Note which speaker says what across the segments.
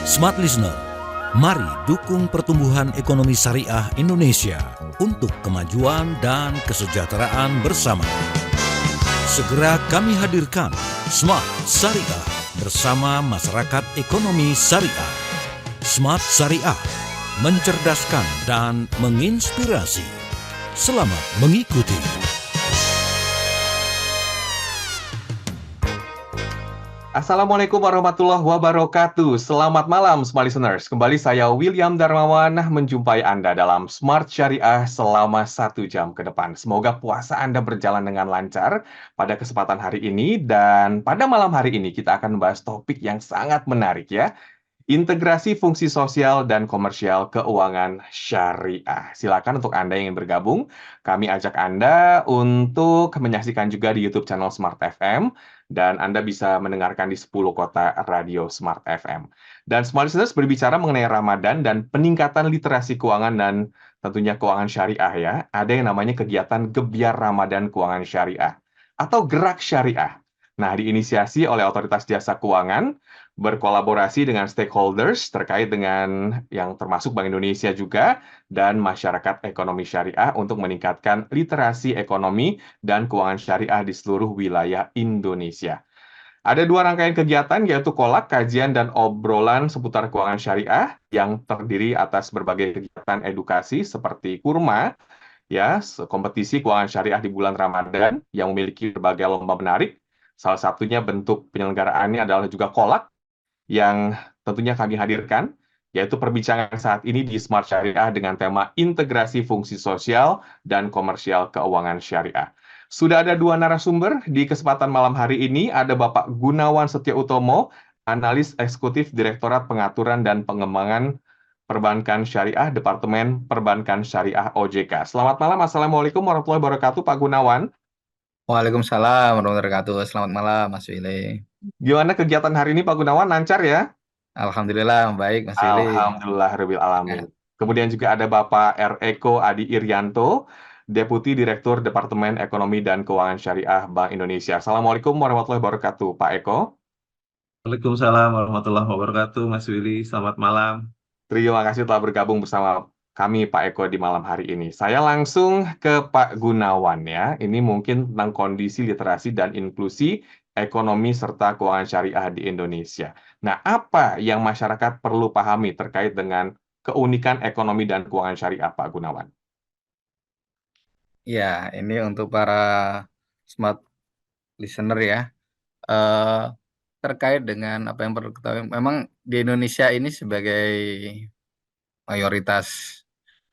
Speaker 1: Smart Listener, mari dukung pertumbuhan ekonomi syariah Indonesia untuk kemajuan dan kesejahteraan bersama. Segera kami hadirkan Smart Syariah bersama masyarakat ekonomi syariah. Smart Syariah, mencerdaskan dan menginspirasi. Selamat mengikuti.
Speaker 2: Assalamualaikum warahmatullahi wabarakatuh. Selamat malam, Smart Listeners. Kembali saya William Darmawan menjumpai Anda dalam Smart Syariah selama 1 jam ke depan. Semoga puasa Anda berjalan dengan lancar pada kesempatan hari ini. Dan pada malam hari ini kita akan membahas topik yang sangat menarik ya. Integrasi fungsi sosial dan komersial keuangan syariah. Silakan untuk Anda yang ingin bergabung, kami ajak Anda untuk menyaksikan juga di YouTube channel Smart FM, dan Anda bisa mendengarkan di 10 kota radio Smart FM. Dan Smart Listeners berbicara mengenai Ramadan dan peningkatan literasi keuangan dan tentunya keuangan syariah ya. Ada yang namanya kegiatan Gebyar Ramadan Keuangan Syariah atau Gerak Syariah. Nah, diinisiasi oleh Otoritas Jasa Keuangan, berkolaborasi dengan stakeholders terkait dengan yang termasuk Bank Indonesia juga dan masyarakat ekonomi syariah untuk meningkatkan literasi ekonomi dan keuangan syariah di seluruh wilayah Indonesia. Ada 2 rangkaian kegiatan, yaitu kolak, kajian, dan obrolan seputar keuangan syariah yang terdiri atas berbagai kegiatan edukasi seperti kurma, ya, kompetisi keuangan syariah di bulan Ramadan yang memiliki berbagai lomba menarik. Salah satunya bentuk penyelenggaraannya adalah juga kolak, yang tentunya kami hadirkan, yaitu perbincangan saat ini di Smart Syariah dengan tema integrasi fungsi sosial dan komersial keuangan syariah. Sudah ada 2 narasumber di kesempatan malam hari ini. Ada Bapak Gunawan Setiautomo, Analis Eksekutif Direktorat Pengaturan dan Pengembangan Perbankan Syariah, Departemen Perbankan Syariah OJK. Selamat malam, Assalamualaikum warahmatullahi wabarakatuh, Pak Gunawan.
Speaker 3: Waalaikumsalam warahmatullahi wabarakatuh. Selamat malam, Mas Willy.
Speaker 2: Gimana kegiatan hari ini, Pak Gunawan? Lancar ya?
Speaker 3: Alhamdulillah, baik, Mas Willy.
Speaker 2: Alhamdulillahirabbil alamin.
Speaker 3: Ya.
Speaker 2: Kemudian juga ada Bapak R. Eko Adi Irianto, Deputi Direktur Departemen Ekonomi dan Keuangan Syariah Bank Indonesia. Assalamualaikum warahmatullahi wabarakatuh, Pak Eko.
Speaker 4: Waalaikumsalam warahmatullahi wabarakatuh, Mas Willy. Selamat malam.
Speaker 2: Terima kasih telah bergabung bersama kami, Pak Eko, di malam hari ini. Saya langsung ke Pak Gunawan ya. Ini mungkin tentang kondisi literasi dan inklusi ekonomi serta keuangan syariah di Indonesia. Nah, apa yang masyarakat perlu pahami terkait dengan keunikan ekonomi dan keuangan syariah, Pak Gunawan?
Speaker 3: Ya, ini untuk para smart listener ya. Terkait dengan apa yang perlu ketahui, memang di Indonesia ini sebagai mayoritas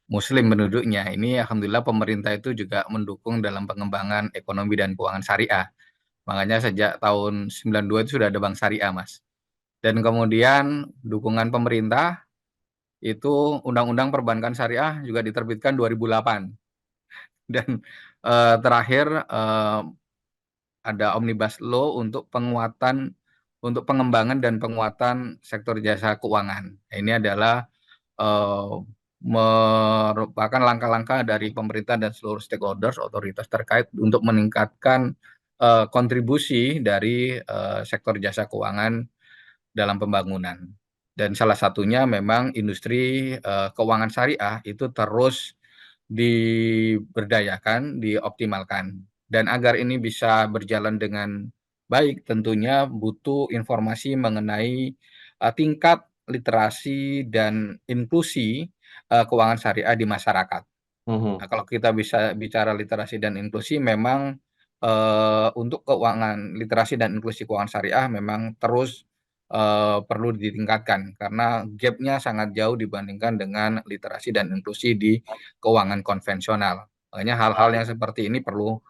Speaker 3: Muslim penduduknya, ini alhamdulillah pemerintah itu juga mendukung dalam pengembangan ekonomi dan keuangan syariah. Makanya sejak tahun 92 itu sudah ada Bank Syariah, Mas. Dan kemudian dukungan pemerintah itu Undang-Undang Perbankan Syariah juga diterbitkan 2008. Dan terakhir ada Omnibus Law untuk pengembangan dan penguatan sektor jasa keuangan. Ini adalah merupakan langkah-langkah dari pemerintah dan seluruh stakeholders, otoritas terkait untuk meningkatkan kontribusi dari sektor jasa keuangan dalam pembangunan. Dan salah satunya memang industri keuangan syariah itu terus diberdayakan, dioptimalkan. Dan agar ini bisa berjalan dengan baik, tentunya butuh informasi mengenai tingkat literasi dan inklusi keuangan syariah di masyarakat. Nah, kalau kita bisa bicara literasi dan inklusi, memang untuk keuangan, literasi dan inklusi keuangan syariah memang terus perlu ditingkatkan karena gap-nya sangat jauh dibandingkan dengan literasi dan inklusi di keuangan konvensional. Makanya hal-hal yang seperti ini perlu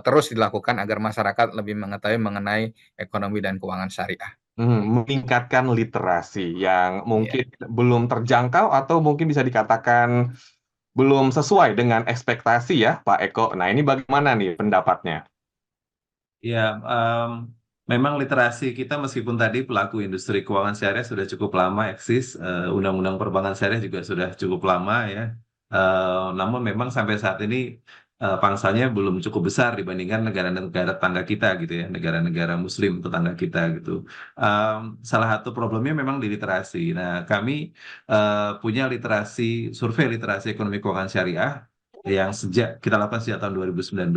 Speaker 3: terus dilakukan agar masyarakat lebih mengetahui mengenai ekonomi dan keuangan syariah.
Speaker 2: Meningkatkan literasi yang
Speaker 3: Iya.
Speaker 2: mungkin belum terjangkau atau mungkin bisa dikatakan belum sesuai dengan ekspektasi ya, Pak Eko. Nah, ini bagaimana nih pendapatnya?
Speaker 4: Ya, memang literasi kita meskipun tadi pelaku industri keuangan syariah sudah cukup lama eksis, Undang-Undang Perbankan Syariah juga sudah cukup lama ya. Namun memang sampai saat ini pangsanya belum cukup besar dibandingkan negara-negara tetangga kita gitu ya, negara-negara Muslim tetangga kita gitu. Salah satu problemnya memang di literasi. Nah, kami punya survei literasi ekonomi keuangan syariah yang kita lakukan sejak tahun 2019,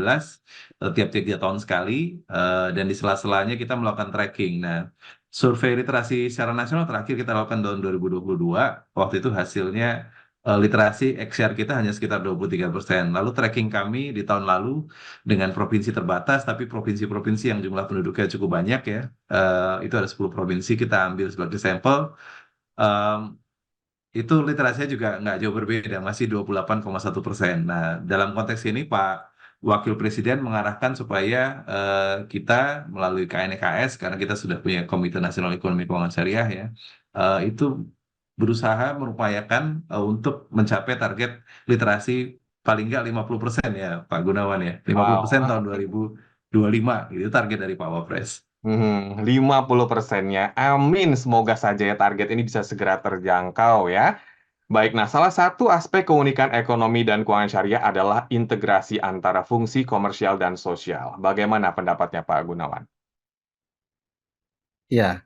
Speaker 4: tiap 3 tahun sekali, dan di sela-selanya kita melakukan tracking. Nah, survei literasi secara nasional terakhir kita lakukan tahun 2022, waktu itu hasilnya literasi XR kita hanya sekitar 23%. Lalu tracking kami di tahun lalu dengan provinsi terbatas, tapi provinsi-provinsi yang jumlah penduduknya cukup banyak ya, itu ada 10 provinsi kita ambil sebagai sampel. Itu literasinya juga nggak jauh berbeda, masih 28,1%. Nah, dalam konteks ini Pak Wakil Presiden mengarahkan supaya kita melalui KNKS, karena kita sudah punya Komite Nasional Ekonomi Keuangan Syariah ya, itu berusaha mengupayakan untuk mencapai target literasi paling nggak 50% ya Pak Gunawan ya, 50%
Speaker 2: Wow.
Speaker 4: tahun 2025, itu target dari Pak Wapres.
Speaker 2: 50%-nya. Amin. Semoga saja ya target ini bisa segera terjangkau ya. Baik, nah salah satu aspek keunikan ekonomi dan keuangan syariah adalah integrasi antara fungsi komersial dan sosial. Bagaimana pendapatnya Pak Gunawan?
Speaker 3: Ya,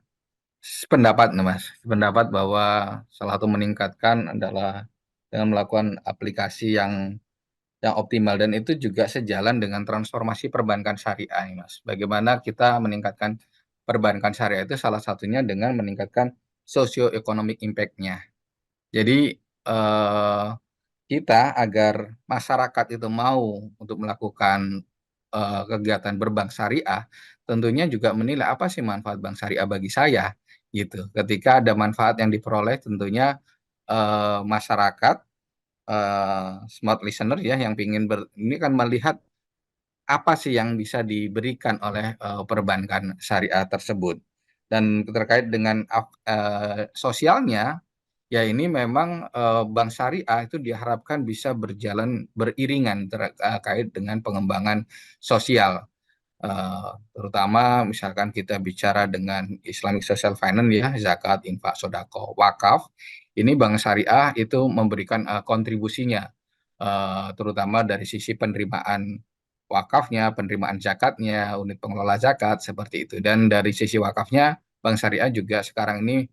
Speaker 3: sependapat nih Mas. Sependapat bahwa salah satu meningkatkan adalah dengan melakukan aplikasi yang optimal, dan itu juga sejalan dengan transformasi perbankan syariah nih Mas. Bagaimana kita meningkatkan perbankan syariah itu salah satunya dengan meningkatkan socio-economic impact-nya. Jadi kita agar masyarakat itu mau untuk melakukan kegiatan berbank syariah, tentunya juga menilai apa sih manfaat bank syariah bagi saya, gitu. Ketika ada manfaat yang diperoleh, tentunya masyarakat smart listener ya yang ingin ini kan melihat apa sih yang bisa diberikan oleh perbankan syariah tersebut. Dan terkait dengan sosialnya, ya ini memang bank syariah itu diharapkan bisa berjalan beriringan terkait dengan pengembangan sosial. Terutama misalkan kita bicara dengan Islamic Social Finance ya, zakat, infak, sodako, wakaf, ini bank syariah itu memberikan kontribusinya, terutama dari sisi penerimaan wakafnya, penerimaan zakatnya, unit pengelola zakat, seperti itu. Dan dari sisi wakafnya, bank syariah juga sekarang ini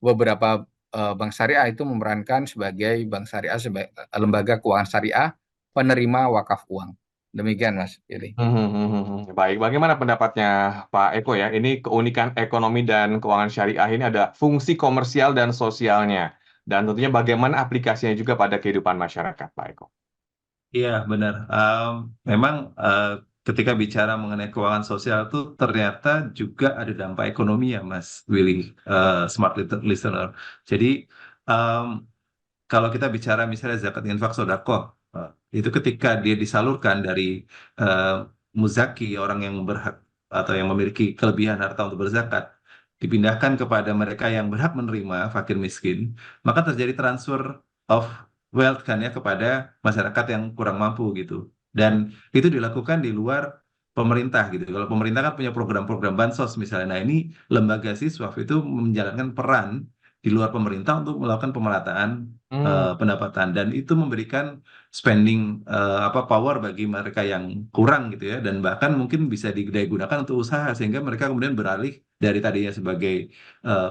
Speaker 3: beberapa bank syariah itu memerankan sebagai bank syariah, sebagai lembaga keuangan syariah penerima wakaf uang. Demikian Mas Yuli.
Speaker 2: Baik, bagaimana pendapatnya Pak Eko ya? Ini keunikan ekonomi dan keuangan syariah ini ada fungsi komersial dan sosialnya. Dan tentunya bagaimana aplikasinya juga pada kehidupan masyarakat, Pak Eko.
Speaker 4: Iya, benar. Memang ketika bicara mengenai keuangan sosial itu ternyata juga ada dampak ekonomi ya, Mas Willy, smart listener. Jadi kalau kita bicara misalnya zakat infak sodako, itu ketika dia disalurkan dari muzaki, orang yang berhak atau yang memiliki kelebihan harta untuk berzakat, dipindahkan kepada mereka yang berhak menerima, fakir miskin, maka terjadi transfer of wealth kan ya kepada masyarakat yang kurang mampu gitu. Dan itu dilakukan di luar pemerintah gitu. Kalau pemerintah kan punya program-program bansos misalnya. Nah, ini lembaga siswaf itu menjalankan peran di luar pemerintah untuk melakukan pemerataan pendapatan, dan itu memberikan spending power bagi mereka yang kurang gitu ya, dan bahkan mungkin bisa digunakan untuk usaha sehingga mereka kemudian beralih dari tadinya sebagai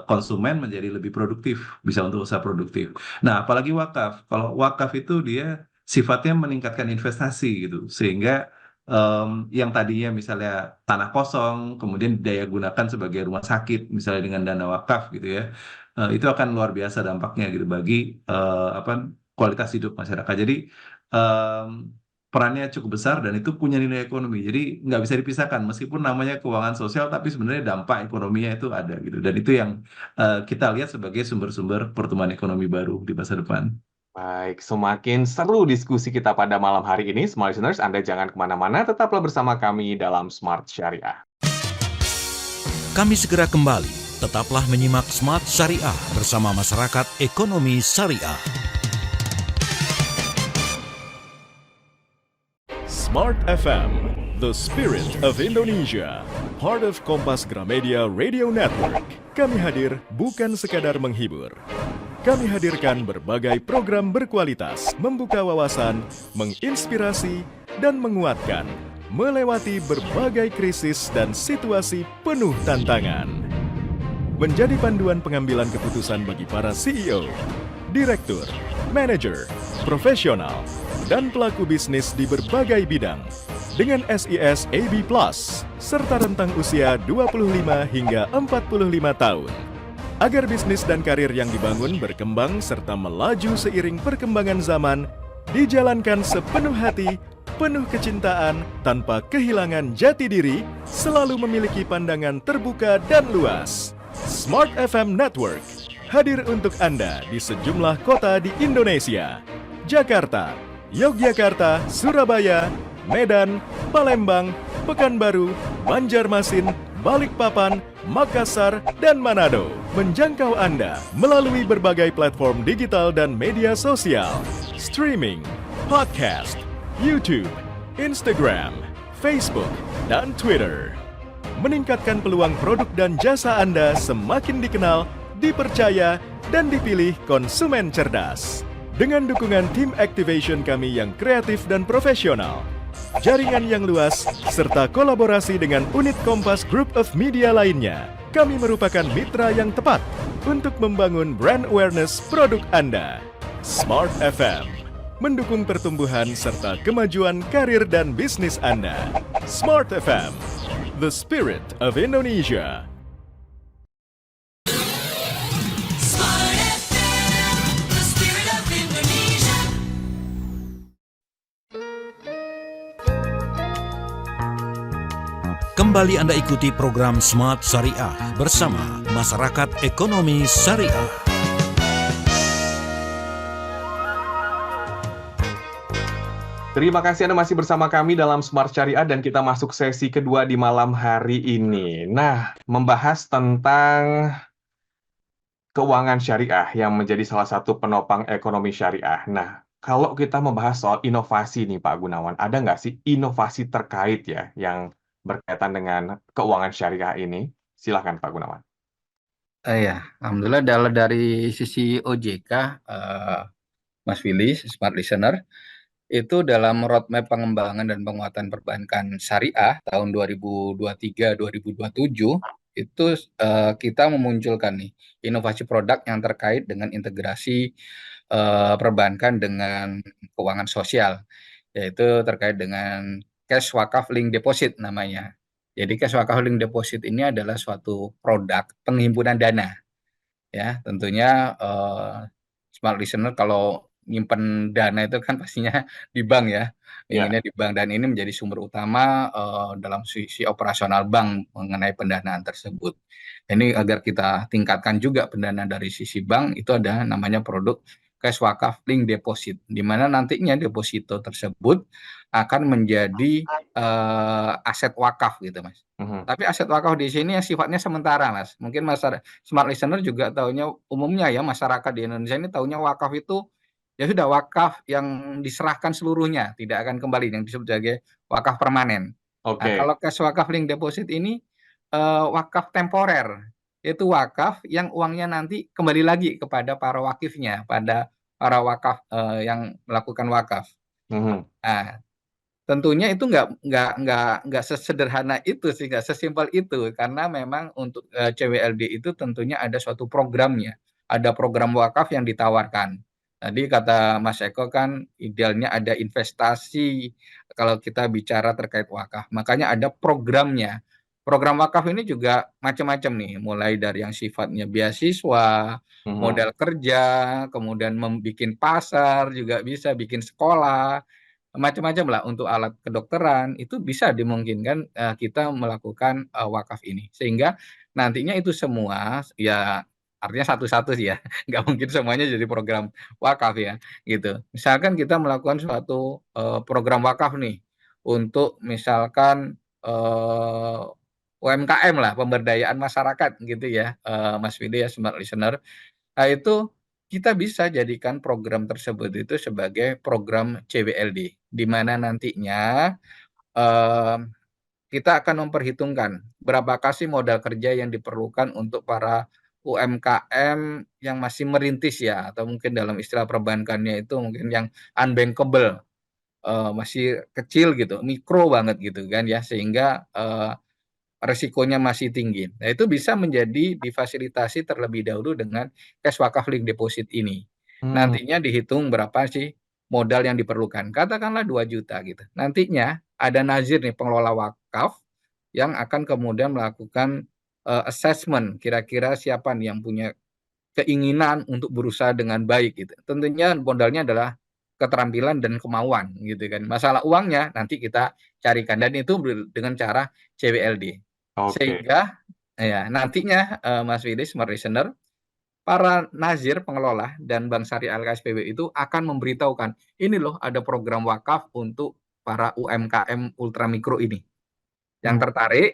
Speaker 4: konsumen menjadi lebih produktif, bisa untuk usaha produktif. Nah, apalagi wakaf. Kalau wakaf itu dia sifatnya meningkatkan investasi gitu, sehingga yang tadinya misalnya tanah kosong kemudian daya gunakan sebagai rumah sakit misalnya dengan dana wakaf gitu ya, itu akan luar biasa dampaknya gitu bagi kualitas hidup masyarakat. Jadi perannya cukup besar dan itu punya nilai ekonomi. Jadi nggak bisa dipisahkan meskipun namanya keuangan sosial, tapi sebenarnya dampak ekonominya itu ada gitu. Dan itu yang kita lihat sebagai sumber-sumber pertumbuhan ekonomi baru di masa depan.
Speaker 2: Baik, semakin seru diskusi kita pada malam hari ini. Smart listeners, Anda jangan kemana-mana, tetaplah bersama kami dalam Smart Syariah.
Speaker 1: Kami segera kembali. Tetaplah menyimak Smart Syariah bersama Masyarakat Ekonomi Syariah.
Speaker 5: Smart FM, the spirit of Indonesia. Part of Kompas Gramedia Radio Network. Kami hadir bukan sekadar menghibur. Kami hadirkan berbagai program berkualitas, membuka wawasan, menginspirasi, dan menguatkan melewati berbagai krisis dan situasi penuh tantangan. Menjadi panduan pengambilan keputusan bagi para CEO, direktur, manajer, profesional, dan pelaku bisnis di berbagai bidang dengan SIS AB Plus serta rentang usia 25 hingga 45 tahun. Agar bisnis dan karir yang dibangun berkembang serta melaju seiring perkembangan zaman, dijalankan sepenuh hati, penuh kecintaan, tanpa kehilangan jati diri, selalu memiliki pandangan terbuka dan luas. Smart FM Network hadir untuk Anda di sejumlah kota di Indonesia. Jakarta, Yogyakarta, Surabaya, Medan, Palembang, Pekanbaru, Banjarmasin, Balikpapan, Makassar, dan Manado. Menjangkau Anda melalui berbagai platform digital dan media sosial, streaming, podcast, YouTube, Instagram, Facebook, dan Twitter. Meningkatkan peluang produk dan jasa Anda semakin dikenal, dipercaya, dan dipilih konsumen cerdas. Dengan dukungan tim activation kami yang kreatif dan profesional, jaringan yang luas, serta kolaborasi dengan unit Kompas Group of Media lainnya, kami merupakan mitra yang tepat untuk membangun brand awareness produk Anda. Smart FM mendukung pertumbuhan serta kemajuan karir dan bisnis Anda. Smart FM, the spirit of Indonesia.
Speaker 6: Smart FM, the spirit of Indonesia.
Speaker 1: Kembali Anda ikuti program Smart Syariah bersama Masyarakat Ekonomi Syariah.
Speaker 2: Terima kasih Anda masih bersama kami dalam Smart Syariah dan kita masuk sesi kedua di malam hari ini. Nah, membahas tentang keuangan syariah yang menjadi salah satu penopang ekonomi syariah. Nah, kalau kita membahas soal inovasi nih Pak Gunawan, ada nggak sih inovasi terkait ya yang berkaitan dengan keuangan syariah ini? Silakan Pak Gunawan.
Speaker 3: Ya, alhamdulillah dari sisi OJK, Mas Willy, Smart Listener, itu dalam roadmap pengembangan dan penguatan perbankan syariah tahun 2023-2027 itu kita memunculkan nih inovasi produk yang terkait dengan integrasi perbankan dengan keuangan sosial, yaitu terkait dengan cash wakaf link deposit namanya. Jadi cash wakaf link deposit ini adalah suatu produk penghimpunan dana, ya tentunya Smart Listener kalau nyimpen dana itu kan pastinya di bank ya, inginnya di bank, dan ini menjadi sumber utama dalam sisi operasional bank mengenai pendanaan tersebut. Ini agar kita tingkatkan juga pendanaan dari sisi bank, itu ada namanya produk cash wakaf link deposit, di mana nantinya deposito tersebut akan menjadi aset wakaf gitu Mas. Tapi aset wakaf di sini yang sifatnya sementara Mas. Mungkin Smart Listener juga tahunya umumnya ya, masyarakat di Indonesia ini tahunya wakaf itu ya sudah wakaf yang diserahkan seluruhnya, tidak akan kembali, yang disebut sebagai wakaf permanen. Nah, kalau cash wakaf link deposit ini wakaf temporer, yaitu wakaf yang uangnya nanti kembali lagi kepada para wakifnya, pada para wakaf yang melakukan wakaf. Nah, tentunya itu nggak sesederhana itu sih, nggak sesimpel itu, karena memang untuk CWLD itu tentunya ada suatu programnya, ada program wakaf yang ditawarkan. Tadi kata Mas Eko kan idealnya ada investasi kalau kita bicara terkait wakaf, makanya ada programnya. Program wakaf ini juga macam-macam nih, mulai dari yang sifatnya beasiswa, modal kerja, kemudian membuat pasar juga bisa, bikin sekolah, macam-macam lah. Untuk alat kedokteran itu bisa dimungkinkan kita melakukan wakaf ini, sehingga nantinya itu semua ya artinya satu-satu sih ya, nggak mungkin semuanya jadi program wakaf ya, gitu. Misalkan kita melakukan suatu program wakaf nih untuk misalkan UMKM lah, pemberdayaan masyarakat gitu ya, Mas Widi ya, Smart Listener. Nah itu kita bisa jadikan program tersebut itu sebagai program CWLD, di mana nantinya kita akan memperhitungkan berapakah sih modal kerja yang diperlukan untuk para UMKM yang masih merintis ya, atau mungkin dalam istilah perbankannya itu mungkin yang unbankable. masih kecil gitu, mikro banget gitu kan ya, sehingga resikonya masih tinggi. Nah, itu bisa menjadi difasilitasi terlebih dahulu dengan cash wakaf link deposit ini.
Speaker 2: Hmm,
Speaker 3: Nantinya dihitung berapa sih modal yang diperlukan. Katakanlah 2 juta gitu. Nantinya ada nazir nih pengelola wakaf yang akan kemudian melakukan assessment kira-kira siapa nih yang punya keinginan untuk berusaha dengan baik gitu. Tentunya modalnya adalah keterampilan dan kemauan gitu kan. Masalah uangnya nanti kita carikan dan itu dengan cara CWLD.
Speaker 2: oke.
Speaker 3: Sehingga ya nantinya Mas Willy Smart Listener, para nazir pengelola dan Bank Syariah LKSPB itu akan memberitahukan, ini loh ada program wakaf untuk para UMKM ultramikro ini. Yang
Speaker 2: Hmm,
Speaker 3: tertarik,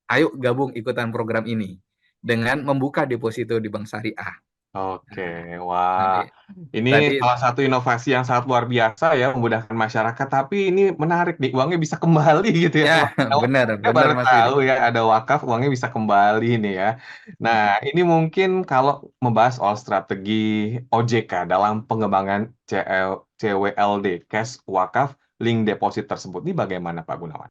Speaker 3: ayo gabung ikutan program ini dengan membuka deposito di Bank Syariah.
Speaker 2: oke,
Speaker 3: Nah,
Speaker 2: wah,
Speaker 3: nanti
Speaker 2: ini
Speaker 3: tadi
Speaker 2: salah satu inovasi yang sangat luar biasa ya, memudahkan masyarakat. Tapi ini menarik nih, uangnya bisa kembali gitu ya.
Speaker 3: ya benar
Speaker 2: Saya
Speaker 3: benar
Speaker 2: baru
Speaker 3: Mas Willy.
Speaker 2: tahu ya ada wakaf, uangnya bisa kembali nih ya. Nah,
Speaker 3: Mm-mm.
Speaker 2: ini mungkin kalau membahas soal strategi OJK dalam pengembangan CWLD, Cash Wakaf Link Deposit tersebut, ini bagaimana Pak Gunawan?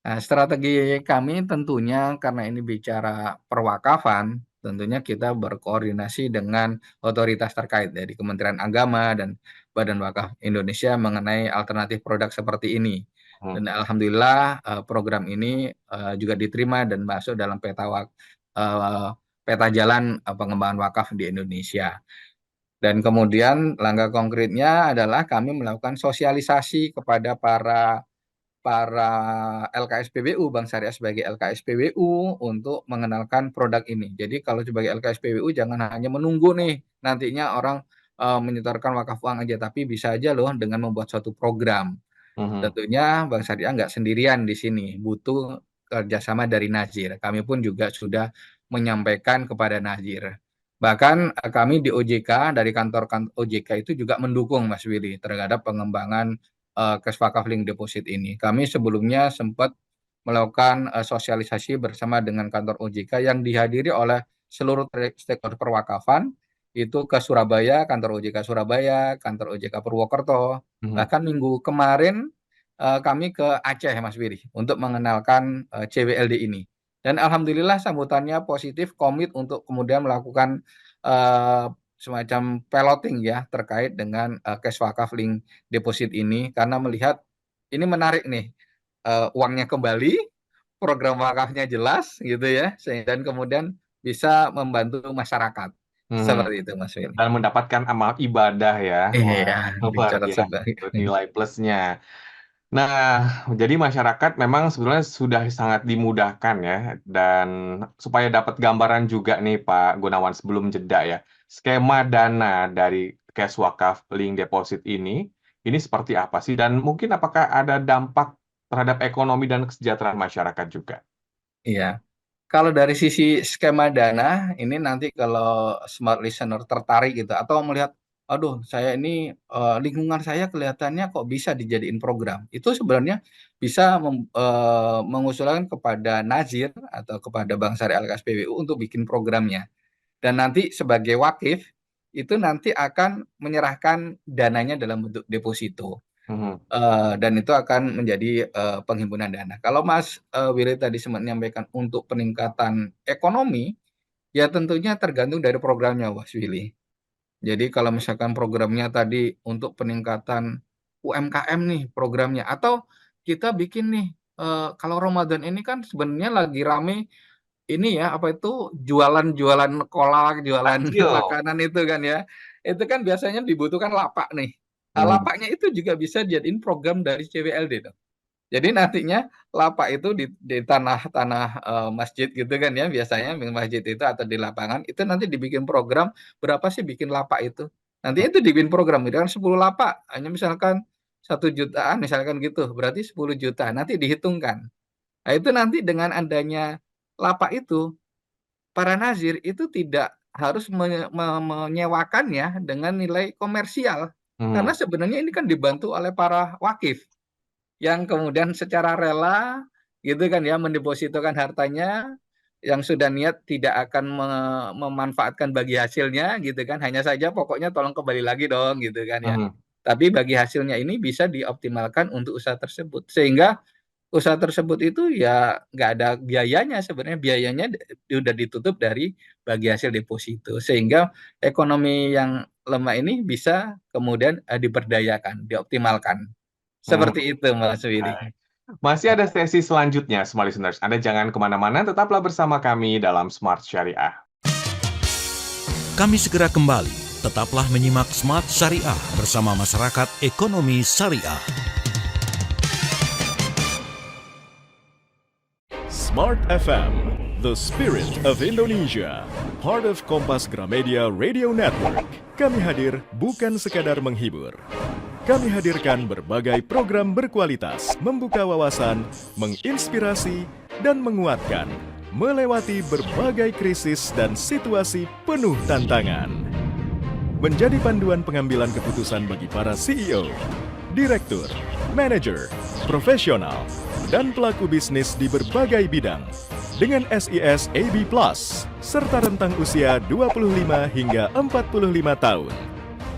Speaker 3: Nah, strategi kami tentunya karena ini bicara perwakafan, tentunya kita berkoordinasi dengan otoritas terkait dari Kementerian Agama dan Badan Wakaf Indonesia mengenai alternatif produk seperti ini.
Speaker 2: Hmm.
Speaker 3: Dan alhamdulillah program ini juga diterima dan masuk dalam eh, peta jalan pengembangan wakaf di Indonesia. Dan kemudian langkah konkretnya adalah kami melakukan sosialisasi kepada para para LKSPBU, Bank Syariah sebagai LKSPBU untuk mengenalkan produk ini. Jadi kalau sebagai LKSPBU jangan hanya menunggu nih nantinya orang menyetorkan wakaf uang aja, tapi bisa aja loh dengan membuat suatu program.
Speaker 2: Mhm.
Speaker 3: Tentunya Bank Syariah nggak sendirian di sini, butuh kerjasama dari Nazir. Kami pun juga sudah menyampaikan kepada Nazir. Bahkan kami di OJK, dari kantor OJK itu juga mendukung Mas Willy terhadap pengembangan cash wakaf link deposit ini. Kami sebelumnya sempat melakukan sosialisasi bersama dengan kantor OJK yang dihadiri oleh seluruh stakeholder perwakafan, itu ke Surabaya, kantor OJK Surabaya, kantor OJK Purwokerto.
Speaker 2: Mhm.
Speaker 3: Bahkan minggu kemarin kami ke Aceh Mas Wiri untuk mengenalkan CWLD ini. Dan alhamdulillah sambutannya positif, komit untuk kemudian melakukan eh, semacam piloting ya terkait dengan cash wakaf link deposit ini karena melihat ini menarik nih. Uangnya kembali, program wakafnya jelas gitu ya, dan kemudian bisa membantu masyarakat.
Speaker 2: Mhm.
Speaker 3: Seperti itu Mas Willy.
Speaker 2: Dan mendapatkan amal ibadah ya.
Speaker 3: Iya,
Speaker 2: Wah, luar
Speaker 3: dicatat
Speaker 2: biasa
Speaker 3: sebagai.
Speaker 2: itu nilai plusnya. Nah, jadi masyarakat memang sebenarnya sudah sangat dimudahkan ya, dan supaya dapat gambaran juga nih Pak Gunawan sebelum jeda ya, skema dana dari cash wakaf link deposit ini seperti apa sih? Dan mungkin apakah ada dampak terhadap ekonomi dan kesejahteraan masyarakat juga?
Speaker 3: Iya. Kalau dari sisi skema dana, ini nanti kalau smart listener tertarik gitu, atau melihat, aduh, saya ini lingkungan saya kelihatannya kok bisa dijadiin program. Itu sebenarnya bisa mengusulkan kepada Nazir atau kepada Bank Syariah LKSPWU untuk bikin programnya. Dan nanti sebagai wakif, itu nanti akan menyerahkan dananya dalam bentuk deposito.
Speaker 2: Mhm.
Speaker 3: Dan itu akan menjadi penghimpunan dana. Kalau Mas Willy tadi sempat menyampaikan untuk peningkatan ekonomi, ya tentunya tergantung dari programnya, Mas Willy. Jadi kalau misalkan programnya tadi untuk peningkatan UMKM nih programnya, atau kita bikin nih, kalau Ramadan ini kan sebenarnya lagi rame ini ya apa itu jualan-jualan kolak, jualan
Speaker 2: Takjil.
Speaker 3: makanan itu kan ya. Itu kan biasanya dibutuhkan lapak nih. Nah,
Speaker 2: Mhm.
Speaker 3: lapaknya itu juga bisa jadiin program dari CWLD tuh. Jadi nantinya lapak itu di tanah-tanah masjid gitu kan ya biasanya di masjid itu atau di lapangan itu nanti dibikin program berapa sih bikin lapak itu. Nantinya itu dibikin program misalkan 10 lapak hanya misalkan 1 jutaan misalkan gitu berarti 10 juta nanti dihitungkan. Nah, itu nanti dengan adanya lapak itu para nazir itu tidak harus menyewakannya dengan nilai komersial. Karena
Speaker 2: Mhm.
Speaker 3: sebenarnya ini kan dibantu oleh para wakif yang kemudian secara rela gitu kan ya mendepositokan hartanya yang sudah niat tidak akan memanfaatkan bagi hasilnya gitu kan hanya saja pokoknya tolong kembali lagi dong gitu kan ya.
Speaker 2: Mhm.
Speaker 3: tapi bagi hasilnya ini bisa dioptimalkan untuk usaha tersebut. Sehingga usaha tersebut itu ya nggak ada biayanya, sebenarnya biayanya udah ditutup dari bagi hasil deposito, sehingga ekonomi yang lemah ini bisa kemudian diberdayakan, dioptimalkan.
Speaker 2: Hmm,
Speaker 3: Seperti itu Mas Willy.
Speaker 2: baik. Masih ada sesi selanjutnya, Smart Listeners. Anda jangan kemana-mana, tetaplah bersama kami dalam Smart Syariah.
Speaker 1: Kami segera kembali. Tetaplah menyimak Smart Syariah bersama Masyarakat Ekonomi Syariah.
Speaker 5: Smart FM, the spirit of Indonesia. Part of Kompas Gramedia Radio Network. Kami hadir bukan sekadar menghibur. Kami hadirkan berbagai program berkualitas, membuka wawasan, menginspirasi, dan menguatkan, melewati berbagai krisis dan situasi penuh tantangan. Menjadi panduan pengambilan keputusan bagi para CEO, direktur, manajer, profesional, dan pelaku bisnis di berbagai bidang dengan SIS AB+, serta rentang usia 25 hingga 45 tahun.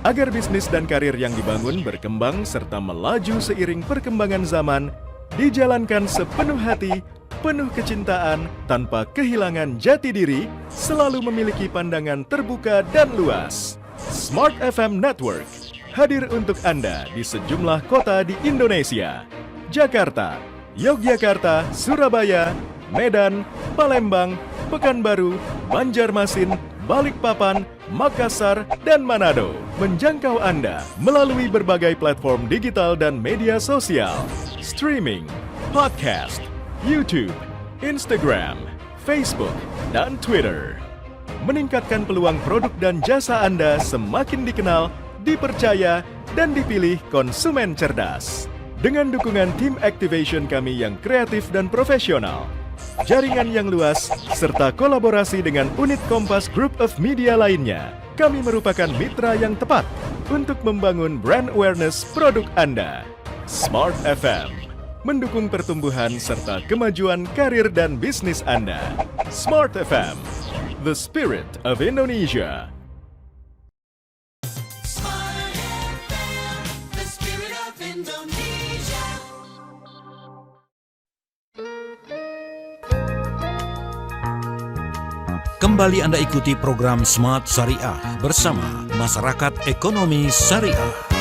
Speaker 5: Agar bisnis dan karir yang dibangun berkembang serta melaju seiring perkembangan zaman, dijalankan sepenuh hati, penuh kecintaan, tanpa kehilangan jati diri, selalu memiliki pandangan terbuka dan luas. Smart FM Network hadir untuk Anda di sejumlah kota di Indonesia. Jakarta, Yogyakarta, Surabaya, Medan, Palembang, Pekanbaru, Banjarmasin, Balikpapan, Makassar, dan Manado. Menjangkau Anda melalui berbagai platform digital dan media sosial, streaming, podcast, YouTube, Instagram, Facebook, dan Twitter. Meningkatkan peluang produk dan jasa Anda semakin dikenal, dipercaya, dan dipilih konsumen cerdas. Dengan dukungan tim activation kami yang kreatif dan profesional, jaringan yang luas, serta kolaborasi dengan unit Kompas Group of Media lainnya, kami merupakan mitra yang tepat untuk membangun brand awareness produk Anda. Smart FM mendukung pertumbuhan serta kemajuan karir dan bisnis Anda. Smart FM, the spirit of Indonesia.
Speaker 6: Smart FM, the spirit of Indonesia.
Speaker 1: Kembali Anda ikuti program Smart Syariah bersama Masyarakat Ekonomi Syariah.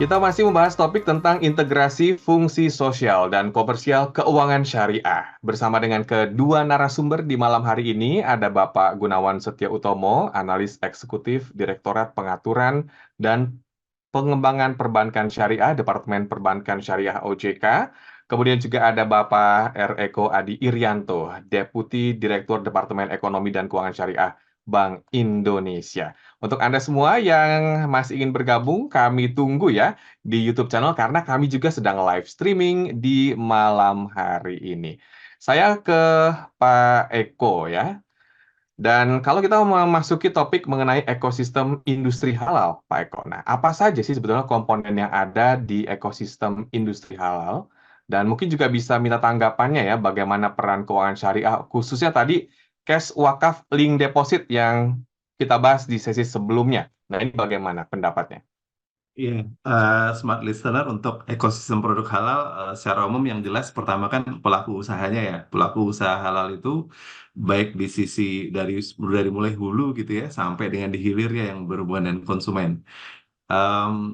Speaker 2: Kita masih membahas topik tentang integrasi fungsi sosial dan komersial keuangan syariah. Bersama dengan kedua narasumber di malam hari ini, ada Bapak Gunawan Setia Utomo, Analis Eksekutif Direktorat Pengaturan dan Pengembangan Perbankan Syariah, Departemen Perbankan Syariah OJK. Kemudian juga ada Bapak R. Eko Adi Irianto, Deputi Direktur Departemen Ekonomi dan Keuangan Syariah Bank Indonesia. Untuk Anda semua yang masih ingin bergabung, kami tunggu ya di YouTube channel karena kami juga sedang live streaming di malam hari ini. Saya ke Pak Eko ya. Dan kalau kita memasuki topik mengenai ekosistem industri halal, Pak Eko. Nah, apa saja sih sebetulnya komponen yang ada di ekosistem industri halal? Dan mungkin juga bisa minta tanggapannya ya, bagaimana peran keuangan syariah, khususnya tadi cash wakaf link deposit yang kita bahas di sesi sebelumnya. Nah, ini bagaimana pendapatnya?
Speaker 4: Iya, smart listener untuk ekosistem produk halal secara umum yang jelas pertama kan pelaku usahanya ya. Pelaku usaha halal itu baik di sisi dari mulai hulu gitu ya sampai dengan di hilir ya yang berhubungan dengan konsumen.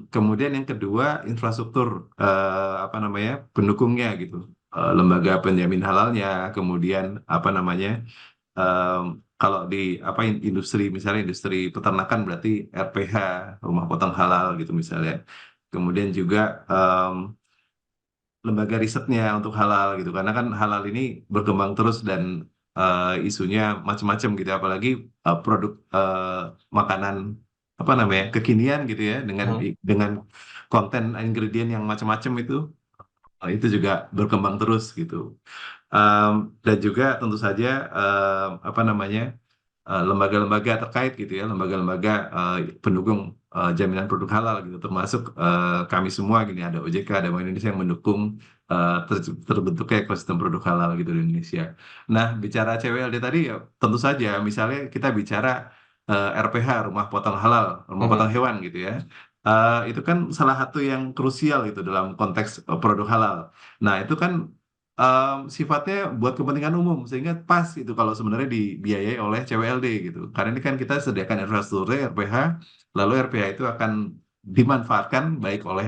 Speaker 4: Kemudian yang kedua infrastruktur apa namanya pendukungnya gitu. Lembaga penjamin halalnya, kemudian apa namanya kalau di industri misalnya industri peternakan berarti RPH rumah potong halal gitu misalnya. Kemudian juga lembaga risetnya untuk halal gitu karena kan halal ini berkembang terus dan isunya macam-macam gitu apalagi produk makanan apa namanya kekinian gitu ya dengan konten ingredient yang macam-macam itu juga berkembang terus gitu. Dan juga tentu saja apa namanya lembaga-lembaga terkait gitu ya, lembaga-lembaga pendukung jaminan produk halal gitu, termasuk kami semua gini ada OJK, ada Bank Indonesia yang mendukung terbentuknya ekosistem produk halal gitu di Indonesia. Nah, bicara CWLD tadi ya tentu saja, misalnya kita bicara RPH, rumah potong halal, rumah potong hewan gitu ya. Itu kan salah satu yang krusial itu dalam konteks produk halal. Nah, itu kan sifatnya buat kepentingan umum sehingga pas itu kalau sebenarnya dibiayai oleh CWLD gitu. Karena ini kan kita sediakan infrastrukturnya RPH, lalu RPH itu akan dimanfaatkan baik oleh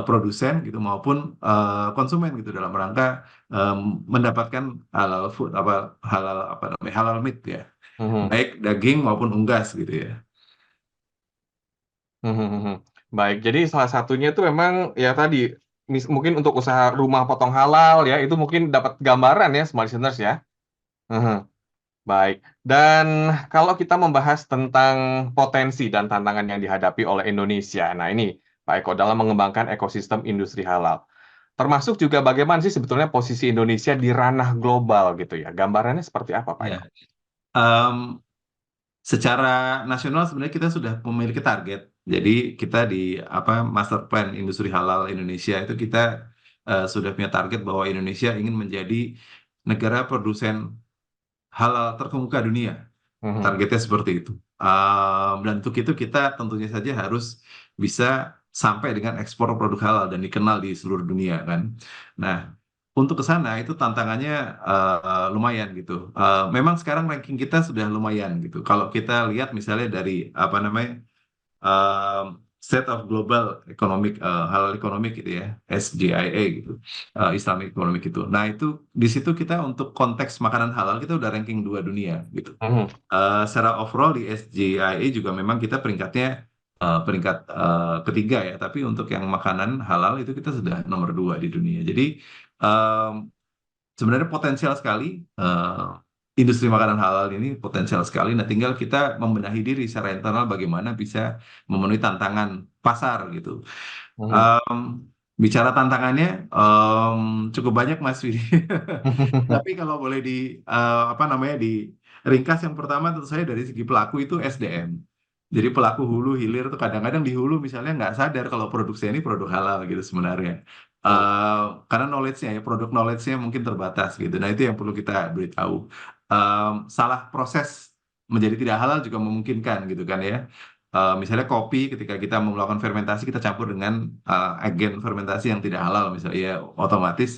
Speaker 4: produsen gitu maupun konsumen gitu dalam rangka mendapatkan halal food apa namanya halal meat ya,
Speaker 2: Mhm.
Speaker 4: baik daging maupun unggas gitu ya.
Speaker 2: Mhm, mhm. Baik, jadi salah satunya itu memang ya tadi, mungkin untuk usaha rumah potong halal ya, itu mungkin dapat gambaran ya smart listeners ya. Mhm, baik. Dan kalau kita membahas tentang potensi dan tantangan yang dihadapi oleh Indonesia. Nah ini, Pak Eko, dalam mengembangkan ekosistem industri halal. Termasuk juga bagaimana sih sebetulnya posisi Indonesia di ranah global gitu ya. Gambarannya seperti apa, Pak
Speaker 4: Ya,
Speaker 2: Eko?
Speaker 4: Em, secara nasional sebenarnya kita sudah memiliki target. Jadi kita di apa Master Plan Industri Halal Indonesia itu kita sudah punya target bahwa Indonesia ingin menjadi negara produsen halal terkemuka dunia.
Speaker 2: Mhm,
Speaker 4: Targetnya seperti itu. Dan untuk itu kita tentunya saja harus bisa sampai dengan ekspor produk halal dan dikenal di seluruh dunia kan. Nah, untuk ke sana itu tantangannya lumayan gitu. Memang sekarang ranking kita sudah lumayan gitu. Kalau kita lihat misalnya dari apa namanya um, State of Global Economic Halal Economic gitu ya, SGIA gitu, Islamic Economic itu. Nah itu di situ kita untuk konteks makanan halal kita udah ranking 2 dunia gitu.
Speaker 2: mhm,
Speaker 4: Secara overall di SGIA juga memang kita peringkatnya peringkat ketiga ya, tapi untuk yang makanan halal itu kita sudah nomor 2 di dunia. Jadi em, sebenarnya potensial sekali industri makanan halal ini potensial sekali. Nah, tinggal kita membenahi diri secara internal bagaimana bisa memenuhi tantangan pasar gitu.
Speaker 2: mhm.
Speaker 4: Em, Bicara tantangannya cukup banyak Mas Widi. Tapi kalau boleh apa namanya ringkas yang pertama tentu saya dari segi pelaku itu SDM. Jadi pelaku hulu hilir tuh kadang-kadang di hulu misalnya nggak sadar kalau produksinya ini produk halal gitu sebenarnya.
Speaker 2: Oh,
Speaker 4: Karena knowledge-nya ya produk knowledge-nya mungkin terbatas gitu. Nah itu yang perlu kita beritahu. Salah proses menjadi tidak halal juga memungkinkan gitu kan ya. Misalnya kopi ketika kita melakukan fermentasi kita campur dengan agen fermentasi yang tidak halal misalnya ya otomatis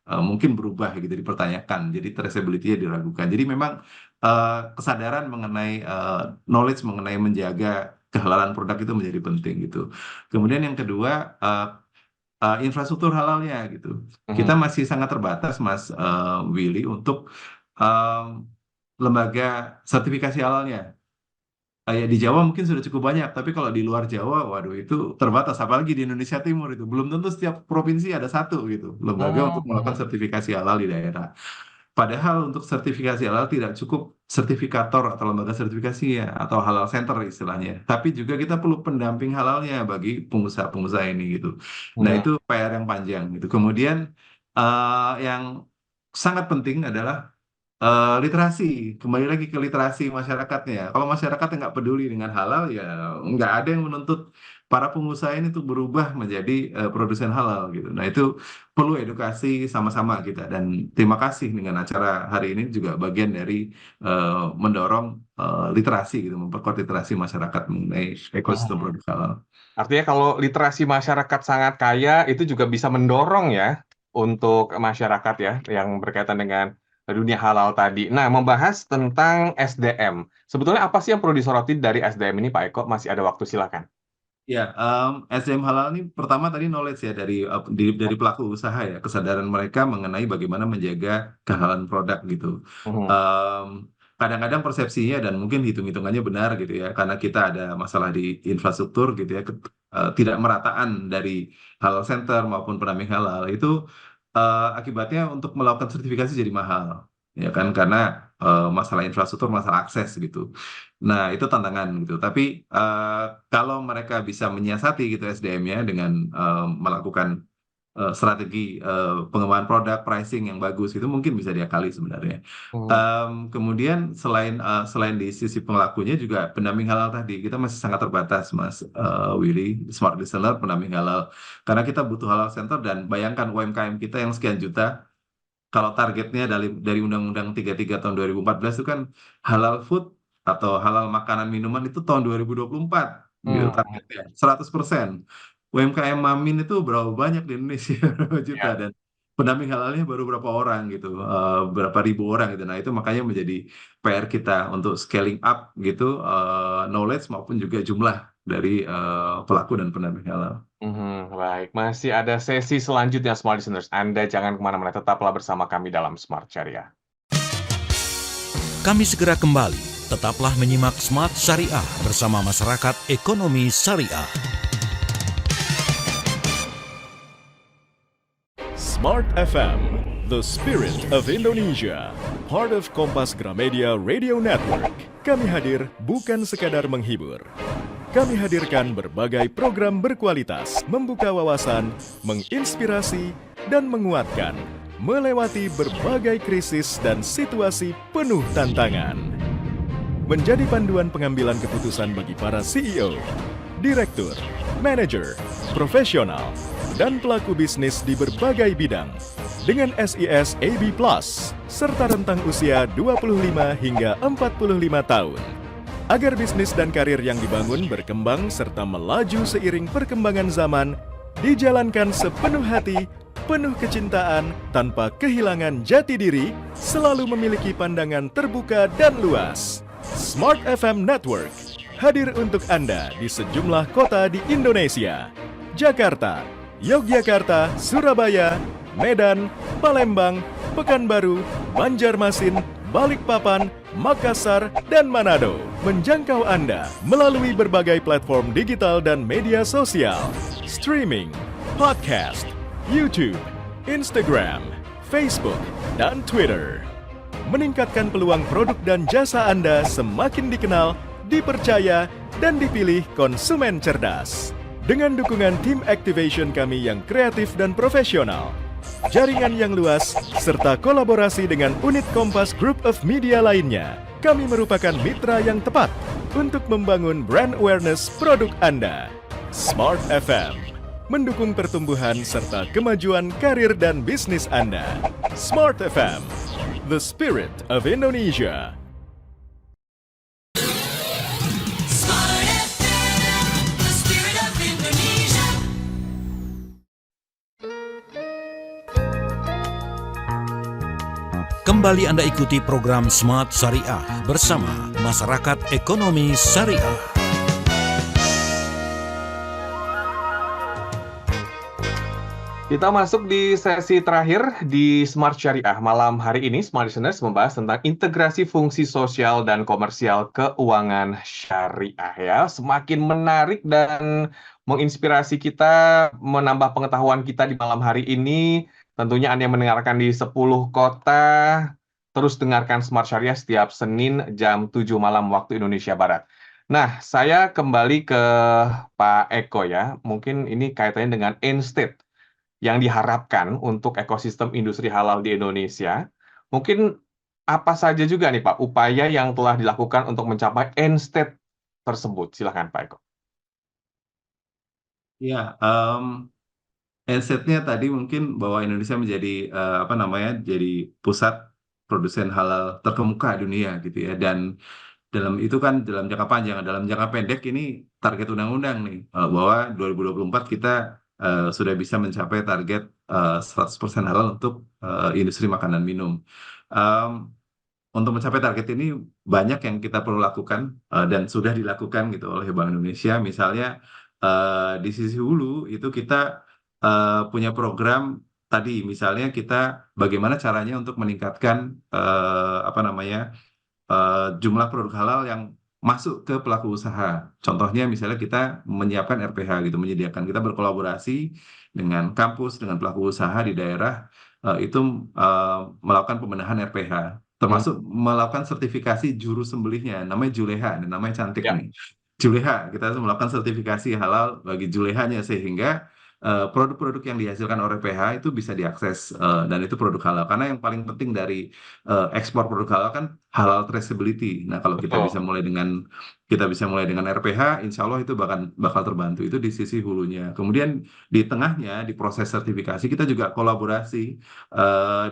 Speaker 4: mungkin berubah gitu dipertanyakan jadi traceability-nya diragukan jadi memang kesadaran mengenai knowledge mengenai menjaga kehalalan produk itu menjadi penting gitu kemudian yang kedua infrastruktur halalnya gitu kita
Speaker 2: mhm.
Speaker 4: masih sangat terbatas Mas Willy untuk eh, lembaga sertifikasi halalnya. Kayak di Jawa mungkin sudah cukup banyak, tapi kalau di luar Jawa, waduh itu terbatas. Apalagi di Indonesia Timur itu belum tentu setiap provinsi ada satu gitu lembaga
Speaker 2: Mmm,
Speaker 4: untuk melakukan
Speaker 2: mhm,
Speaker 4: sertifikasi halal di daerah. Padahal untuk sertifikasi halal tidak cukup sertifikator atau lembaga sertifikasi ya atau halal center istilahnya. Tapi juga kita perlu pendamping halalnya bagi pengusaha-pengusaha ini gitu. Nah
Speaker 2: mhm,
Speaker 4: itu PR yang panjang gitu. Kemudian yang sangat penting adalah literasi, kembali lagi ke literasi masyarakatnya. Kalau masyarakat nggak peduli dengan halal, ya nggak ada yang menuntut para pengusaha ini untuk berubah menjadi produsen halal gitu. Nah itu perlu edukasi sama-sama kita. Dan terima kasih dengan acara hari ini juga bagian dari mendorong literasi gitu, memperkuat literasi masyarakat mengenai ekosistem
Speaker 2: mhm.
Speaker 4: produk halal.
Speaker 2: Artinya kalau literasi masyarakat sangat kaya, itu juga bisa mendorong ya, untuk masyarakat ya, yang berkaitan dengan dunia halal tadi. Nah, membahas tentang SDM. Sebetulnya apa sih yang perlu disoroti dari SDM ini, Pak Eko? Masih ada waktu, silakan.
Speaker 4: Ya, SDM halal ini pertama tadi knowledge ya dari pelaku usaha ya kesadaran mereka mengenai bagaimana menjaga kehalalan produk gitu.
Speaker 2: Mhm,
Speaker 4: Em, Kadang-kadang persepsinya dan mungkin hitung-hitungannya benar gitu ya karena kita ada masalah di infrastruktur gitu ya tidak merataan dari halal center maupun pendamping halal itu akibatnya untuk melakukan sertifikasi jadi mahal ya kan karena masalah infrastruktur masalah akses gitu. Nah, itu tantangan gitu. Tapi kalau mereka bisa menyiasati gitu SDM-nya dengan melakukan strategi pengembangan produk, pricing yang bagus itu mungkin bisa diakali sebenarnya.
Speaker 2: mhm,
Speaker 4: Kemudian selain di sisi pelakunya juga pendamping halal tadi kita masih sangat terbatas, Mas Willy, smart listener pendamping halal. Karena kita butuh halal center dan bayangkan UMKM kita yang sekian juta kalau targetnya dari Undang-Undang 33 tahun 2014 itu kan halal food atau halal makanan minuman itu tahun 2024 gitu
Speaker 2: Hmm,
Speaker 4: targetnya 100%. UMKM Mamin itu berapa banyak di Indonesia? Berapa juta,
Speaker 2: ya.
Speaker 4: dan pendamping halalnya baru berapa orang gitu, berapa ribu orang gitu. Nah, itu makanya menjadi PR kita untuk scaling up gitu, knowledge maupun juga jumlah dari pelaku dan pendamping halal.
Speaker 2: Baik, masih ada sesi selanjutnya Smart Listeners. Anda jangan kemana-mana, tetaplah bersama kami dalam Smart Syariah.
Speaker 1: Kami segera kembali. Tetaplah menyimak Smart Syariah bersama Masyarakat Ekonomi Syariah.
Speaker 5: Smart FM, the spirit of Indonesia. Part of Kompas Gramedia Radio Network. Kami hadir bukan sekadar menghibur. Kami hadirkan berbagai program berkualitas, membuka wawasan, menginspirasi, dan menguatkan, melewati berbagai krisis dan situasi penuh tantangan. Menjadi panduan pengambilan keputusan bagi para CEO, direktur, manajer, profesional, dan pelaku bisnis di berbagai bidang dengan SIS AB+, serta rentang usia 25 hingga 45 tahun. Agar bisnis dan karir yang dibangun berkembang serta melaju seiring perkembangan zaman, dijalankan sepenuh hati, penuh kecintaan, tanpa kehilangan jati diri, selalu memiliki pandangan terbuka dan luas. Smart FM Network hadir untuk Anda di sejumlah kota di Indonesia. Jakarta, Yogyakarta, Surabaya, Medan, Palembang, Pekanbaru, Banjarmasin, Balikpapan, Makassar, dan Manado. Menjangkau Anda melalui berbagai platform digital dan media sosial, streaming, podcast, YouTube, Instagram, Facebook, dan Twitter. Meningkatkan peluang produk dan jasa Anda semakin dikenal, dipercaya, dan dipilih konsumen cerdas. Dengan dukungan tim activation kami yang kreatif dan profesional, jaringan yang luas, serta kolaborasi dengan unit Kompas Group of Media lainnya, kami merupakan mitra yang tepat untuk membangun brand awareness produk Anda. Smart FM mendukung pertumbuhan serta kemajuan karir dan bisnis Anda. Smart FM, the spirit of Indonesia.
Speaker 6: Smart FM, the spirit of Indonesia.
Speaker 1: Kembali Anda ikuti program Smart Syariah bersama Masyarakat Ekonomi Syariah.
Speaker 2: Kita masuk di sesi terakhir di Smart Syariah. Malam hari ini, Smart Listeners membahas tentang integrasi fungsi sosial dan komersial keuangan syariah. Ya, semakin menarik dan menginspirasi kita, menambah pengetahuan kita di malam hari ini. Tentunya Anda yang mendengarkan di 10 kota, terus dengarkan Smart Syariah setiap Senin jam 7 malam waktu Indonesia Barat. Nah, saya kembali ke Pak Eko ya. Mungkin ini kaitannya dengan end state yang diharapkan untuk ekosistem industri halal di Indonesia. Mungkin apa saja juga nih Pak, upaya yang telah dilakukan untuk mencapai end state tersebut? Silakan Pak Eko.
Speaker 4: Ya, Assetnya tadi mungkin bahwa Indonesia menjadi jadi pusat produsen halal terkemuka dunia gitu ya, dan dalam itu kan dalam jangka panjang, dalam jangka pendek ini target undang-undang nih, bahwa 2024 kita sudah bisa mencapai target 100% halal untuk industri makanan minum. Untuk mencapai target ini banyak yang kita perlu lakukan dan sudah dilakukan gitu oleh Bank Indonesia. Misalnya di sisi hulu itu kita punya program tadi, misalnya kita bagaimana caranya untuk meningkatkan jumlah produk halal yang masuk ke pelaku usaha. Contohnya misalnya kita menyiapkan RPH gitu, kita berkolaborasi dengan kampus, dengan pelaku usaha di daerah, melakukan pembenahan RPH, termasuk melakukan sertifikasi juru sembelihnya, namanya Juleha, dan namanya cantik
Speaker 2: Ya.
Speaker 4: nih. Juleha, kita harus melakukan sertifikasi halal bagi Julehanya, sehingga produk-produk yang dihasilkan oleh PH itu bisa diakses, dan itu produk halal. Karena yang paling penting dari ekspor produk halal kan halal traceability. Nah, kalau kita
Speaker 2: Betul.
Speaker 4: bisa mulai dengan RPH, insya Allah itu bakal terbantu. Itu di sisi hulunya. Kemudian di tengahnya, di proses sertifikasi, kita juga kolaborasi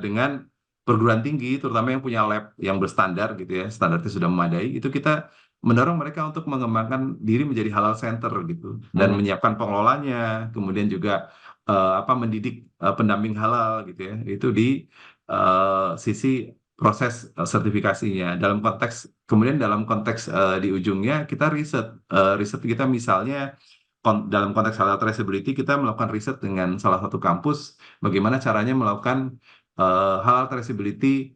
Speaker 4: dengan perguruan tinggi, terutama yang punya lab yang berstandar gitu ya, standarnya sudah memadai, itu kita mendorong mereka untuk mengembangkan diri menjadi halal center gitu, dan
Speaker 2: Hmm.
Speaker 4: menyiapkan pengelolanya, kemudian juga mendidik pendamping halal gitu ya, itu di sisi proses sertifikasinya. Dalam konteks di ujungnya kita riset kita misalnya dalam konteks halal traceability kita melakukan riset dengan salah satu kampus bagaimana caranya melakukan halal traceability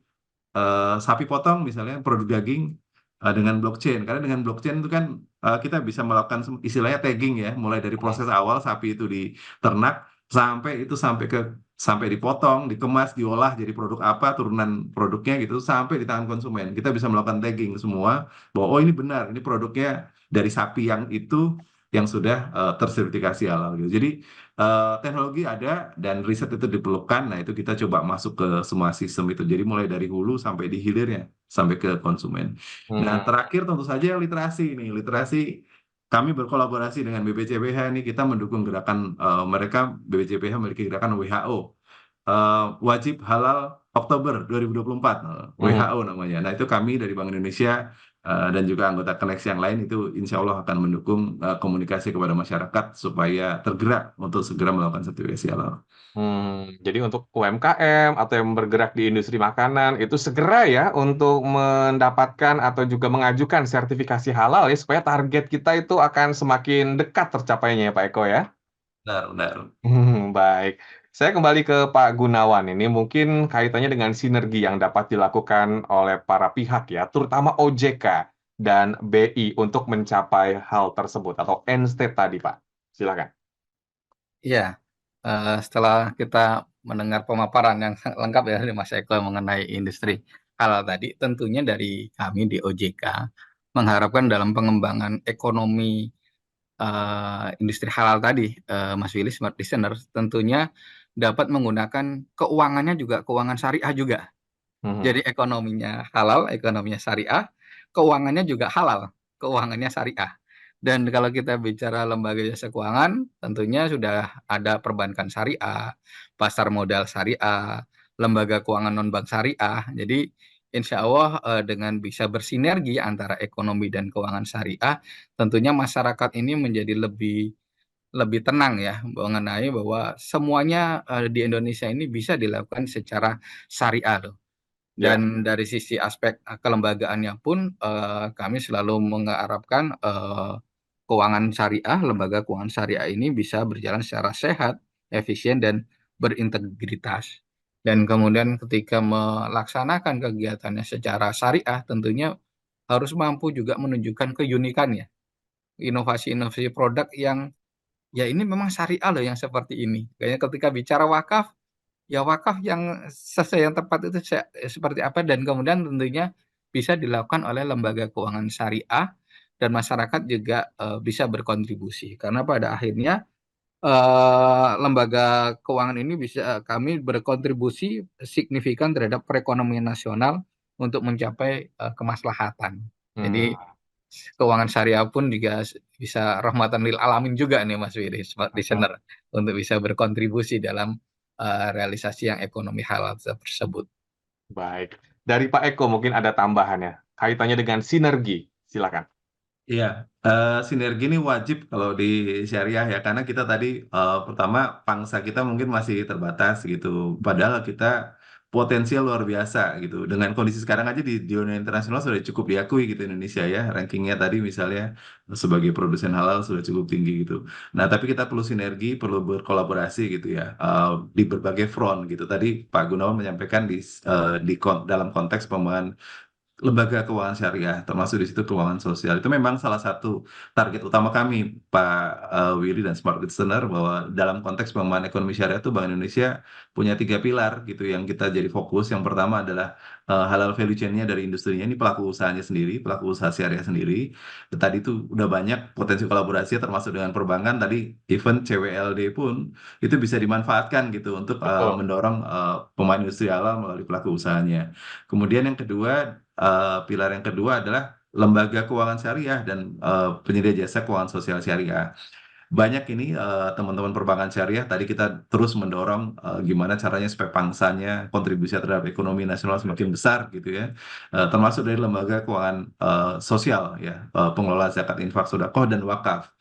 Speaker 4: sapi potong misalnya produk daging dengan blockchain, karena dengan blockchain itu kan kita bisa melakukan istilahnya tagging ya, mulai dari
Speaker 2: Hmm.
Speaker 4: proses awal sapi itu diternak sampai dipotong, dikemas, diolah jadi produk apa, turunan produknya gitu sampai di tangan konsumen. Kita bisa melakukan tagging semua bahwa oh ini benar, ini produknya dari sapi yang itu yang sudah tersertifikasi halal gitu. Jadi teknologi ada dan riset itu diperlukan. Nah, itu kita coba masuk ke semua sistem itu. Jadi mulai dari hulu sampai di hilirnya, sampai ke konsumen. Nah,
Speaker 2: Hmm.
Speaker 4: terakhir tentu saja literasi ini. Literasi kami berkolaborasi dengan BPCPH ini kita mendukung gerakan BPCPH memiliki gerakan WHO wajib halal Oktober 2024
Speaker 2: Hmm.
Speaker 4: WHO namanya. Nah, itu kami dari Bank Indonesia dan juga anggota Koneksi yang lain itu insya Allah akan mendukung komunikasi kepada masyarakat supaya tergerak untuk segera melakukan sertifikasi halal.
Speaker 2: Jadi untuk UMKM atau yang bergerak di industri makanan itu segera ya untuk mendapatkan atau juga mengajukan sertifikasi halal ya supaya target kita itu akan semakin dekat tercapainya ya Pak Eko ya.
Speaker 4: Benar, benar.
Speaker 2: Baik. Saya kembali ke Pak Gunawan ini mungkin kaitannya dengan sinergi yang dapat dilakukan oleh para pihak ya, terutama OJK dan BI untuk mencapai hal tersebut atau end state tadi Pak. Silakan.
Speaker 3: Iya, setelah kita mendengar pemaparan yang lengkap ya dari Mas Eko mengenai industri halal tadi, tentunya dari kami di OJK mengharapkan dalam pengembangan ekonomi industri halal tadi, Mas Willy, Smart Listener, tentunya dapat menggunakan keuangannya juga keuangan syariah juga.
Speaker 2: Mhm.
Speaker 3: Jadi ekonominya halal, ekonominya syariah, keuangannya juga halal, keuangannya syariah. Dan kalau kita bicara lembaga jasa keuangan, tentunya sudah ada perbankan syariah, pasar modal syariah, lembaga keuangan non-bank syariah. Jadi insya Allah dengan bisa bersinergi antara ekonomi dan keuangan syariah, tentunya masyarakat ini menjadi lebih lebih tenang ya mengenai bahwa semuanya di Indonesia ini bisa dilakukan secara syariah loh.
Speaker 2: Ya.
Speaker 3: Dan dari sisi aspek kelembagaannya pun kami selalu mengharapkan keuangan syariah, lembaga keuangan syariah ini bisa berjalan secara sehat, efisien, dan berintegritas. Dan kemudian ketika melaksanakan kegiatannya secara syariah, tentunya harus mampu juga menunjukkan keunikannya, inovasi-inovasi produk yang ya ini memang syariah loh yang seperti ini. Kayaknya ketika bicara wakaf, ya wakaf yang sesuai yang tepat itu seperti apa dan kemudian tentunya bisa dilakukan oleh lembaga keuangan syariah dan masyarakat juga bisa berkontribusi karena pada akhirnya lembaga keuangan ini bisa kami berkontribusi signifikan terhadap perekonomian nasional untuk mencapai kemaslahatan.
Speaker 2: Hmm.
Speaker 3: Jadi keuangan syariah pun juga bisa rahmatan lil alamin juga nih Mas Wiri, smart listener, untuk bisa berkontribusi dalam realisasi yang ekonomi halal tersebut.
Speaker 2: Baik. Dari Pak Eko mungkin ada tambahannya kaitannya dengan sinergi. Silakan.
Speaker 4: Iya, sinergi ini wajib kalau di syariah ya, karena kita tadi pertama pangsa kita mungkin masih terbatas gitu, padahal kita potensial luar biasa gitu. Dengan kondisi sekarang aja di dunia internasional sudah cukup diakui gitu Indonesia ya, rankingnya tadi misalnya sebagai produsen halal sudah cukup tinggi gitu. Nah, tapi kita perlu sinergi, perlu berkolaborasi gitu ya, di berbagai front gitu. Tadi Pak Gunawan menyampaikan dalam konteks pengembangan lembaga keuangan syariah, termasuk di situ keuangan sosial. Itu memang salah satu target utama kami, Pak Willy dan Smart Listener, bahwa dalam konteks pengembangan ekonomi syariah itu Bank Indonesia punya 3 pilar gitu yang kita jadi fokus. Yang pertama adalah halal value chain-nya dari industrinya, ini pelaku usahanya sendiri, pelaku usaha syariah sendiri. Tadi itu udah banyak potensi kolaborasi termasuk dengan perbankan, tadi event CWLD pun itu bisa dimanfaatkan gitu untuk
Speaker 2: Betul.
Speaker 4: mendorong pemain industri halal melalui pelaku usahanya. Kemudian yang kedua, pilar yang kedua adalah lembaga keuangan syariah dan penyedia jasa keuangan sosial syariah. banyak ini teman-teman perbankan syariah tadi kita terus mendorong gimana caranya supaya pangsanya kontribusi terhadap ekonomi nasional semakin besar gitu ya. Termasuk dari lembaga keuangan sosial ya, pengelola zakat, infak, sedekah dan wakaf.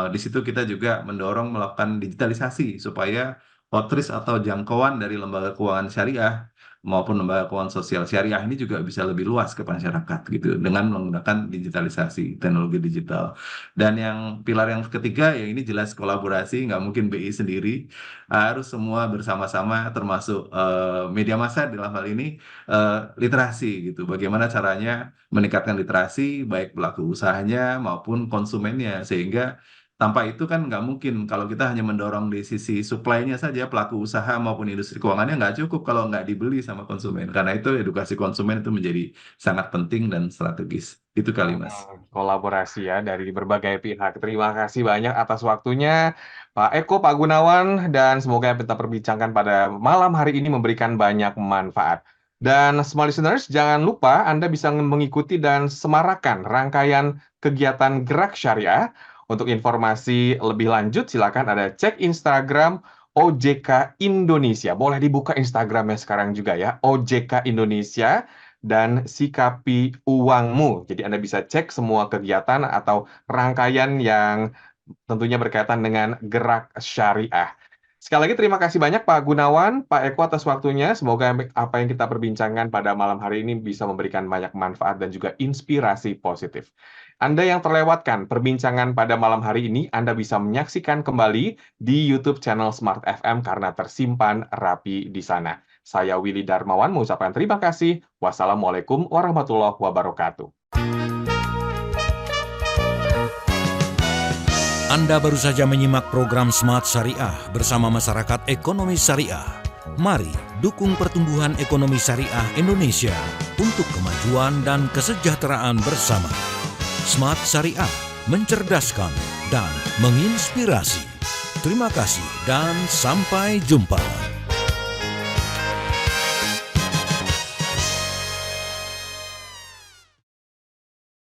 Speaker 4: Di situ kita juga mendorong melakukan digitalisasi supaya outreach atau jangkauan dari lembaga keuangan syariah maupun lembaga keuangan sosial syariah ini juga bisa lebih luas ke masyarakat gitu dengan menggunakan digitalisasi teknologi digital. Dan yang pilar yang ketiga ya ini jelas kolaborasi, nggak mungkin BI sendiri, harus semua bersama-sama termasuk media massa dalam hal ini literasi gitu. Bagaimana caranya meningkatkan literasi baik pelaku usahanya maupun konsumennya sehingga tanpa itu kan nggak mungkin kalau kita hanya mendorong di sisi supply-nya saja pelaku usaha maupun industri keuangannya nggak cukup kalau nggak dibeli sama konsumen. Karena itu edukasi konsumen itu menjadi sangat penting dan strategis. Itu kali Mas.
Speaker 2: Kolaborasi ya dari berbagai pihak. Terima kasih banyak atas waktunya Pak Eko, Pak Gunawan, dan semoga yang kita perbincangkan pada malam hari ini memberikan banyak manfaat. Dan small listeners, jangan lupa Anda bisa mengikuti dan semarakan rangkaian kegiatan Gerak Syariah. Untuk informasi lebih lanjut, silakan ada cek Instagram OJK Indonesia. Boleh dibuka Instagramnya sekarang juga ya, OJK Indonesia. Dan sikapi uangmu. Jadi Anda bisa cek semua kegiatan atau rangkaian yang tentunya berkaitan dengan Gerak Syariah. Sekali lagi terima kasih banyak Pak Gunawan, Pak Eko atas waktunya. Semoga apa yang kita perbincangkan pada malam hari ini bisa memberikan banyak manfaat dan juga inspirasi positif. Anda yang terlewatkan perbincangan pada malam hari ini, Anda bisa menyaksikan kembali di YouTube channel Smart FM karena tersimpan rapi di sana. Saya Willy Darmawan mengucapkan terima kasih. Wassalamualaikum warahmatullahi wabarakatuh.
Speaker 1: Anda baru saja menyimak program Smart Syariah bersama Masyarakat Ekonomi Syariah. Mari dukung pertumbuhan ekonomi syariah Indonesia untuk kemajuan dan kesejahteraan bersama. Smart Syariah, mencerdaskan dan menginspirasi. Terima kasih dan sampai jumpa.